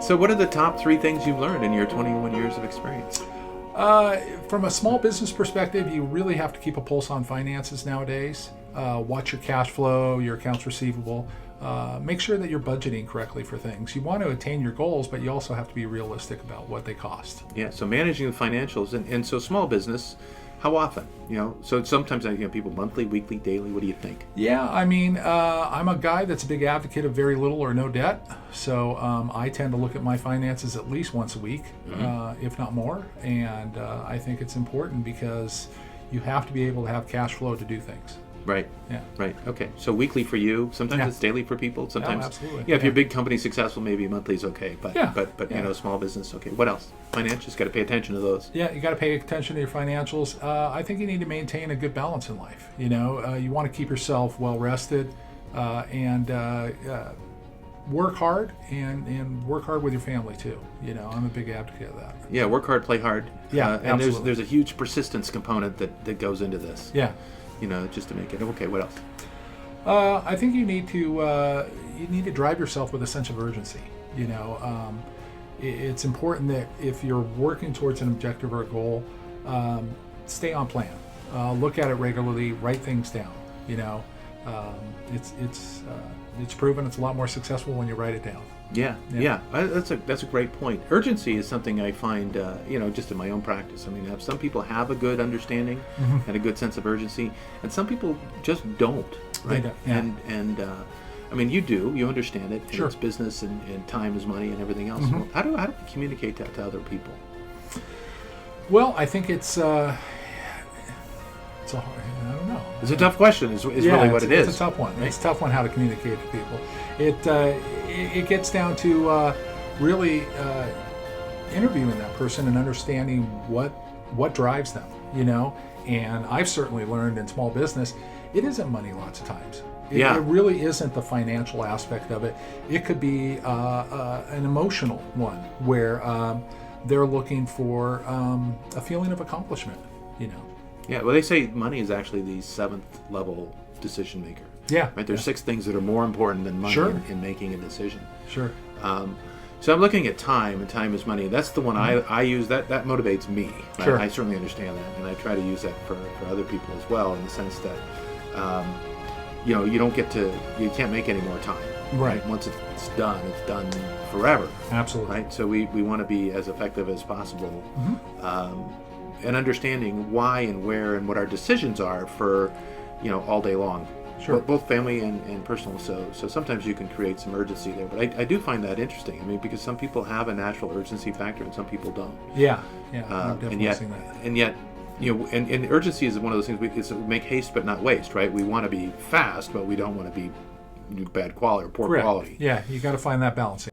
So what are the top 3 things you've learned in your 21 years of experience? From a small business perspective, you really have to keep a pulse on finances nowadays. Watch your cash flow, your accounts receivable. Make sure that you're budgeting correctly for things. You want to attain your goals, but you also have to be realistic about what they cost. Yeah, so managing the financials, and so small business, how often? So sometimes people monthly, weekly, daily. What do you think? Yeah, I mean, I'm a guy that's a big advocate of very little or no debt. So I tend to look at my finances at least once a week, if not more. And I think it's important because you have to be able to have cash flow to do things. Right. Yeah. Right. Okay. So weekly for you. Sometimes Yeah. it's daily for people. Sometimes. Oh, absolutely. Yeah. If your big company successful, maybe monthly is okay. But Yeah. but Yeah. small business. Okay. What else? Financials. Got to pay attention to those. Yeah, you got to pay attention to your financials. I think you need to maintain a good balance in life. You want to keep yourself well rested, and work hard and work hard with your family too. I'm a big advocate of that. Yeah. Work hard, play hard. Yeah, And absolutely. there's a huge persistence component that goes into this. Yeah. Just to make it okay. What else? I think you need to drive yourself with a sense of urgency. It's important that if you're working towards an objective or a goal, stay on plan. Look at it regularly. Write things down. It's proven it's a lot more successful when you write it down. Yeah. That's a great point. Urgency is something I find, just in my own practice. I mean, some people have a good understanding and a good sense of urgency, and some people just don't. Right. They don't, yeah. And I mean, you do. You understand it. And Sure. It's business, and time is money, and everything else. Well, how do we communicate that to other people? Well, I think it's a hard, I don't know. It's a tough question. Is really what it is. It's a tough one. Right? It's a tough one how to communicate to people. It gets down to really interviewing that person and understanding what drives them. And I've certainly learned in small business, it isn't money lots of times. It really isn't the financial aspect of it. It could be an emotional one where they're looking for a feeling of accomplishment. Yeah. Well, they say money is actually the 7th level decision maker. Yeah. Right. There's 6 things that are more important than money Sure. in making a decision. Sure. So I'm looking at time, and time is money. That's the one I use. That motivates me. Sure. I certainly understand that, and I try to use that for other people as well, in the sense that you can't make any more time. Right. Once it's done forever. Absolutely. Right. So we want to be as effective as possible, and understanding why and where and what our decisions are for all day long. Sure. Both family and personal. So sometimes you can create some urgency there. But I do find that interesting. I mean, because some people have a natural urgency factor and some people don't. Yeah. I've definitely seen that. And yet, and urgency is one of those things. It's make haste but not waste, right? We want to be fast, but we don't want to be bad quality or poor Correct. quality. Yeah, you got to find that balance.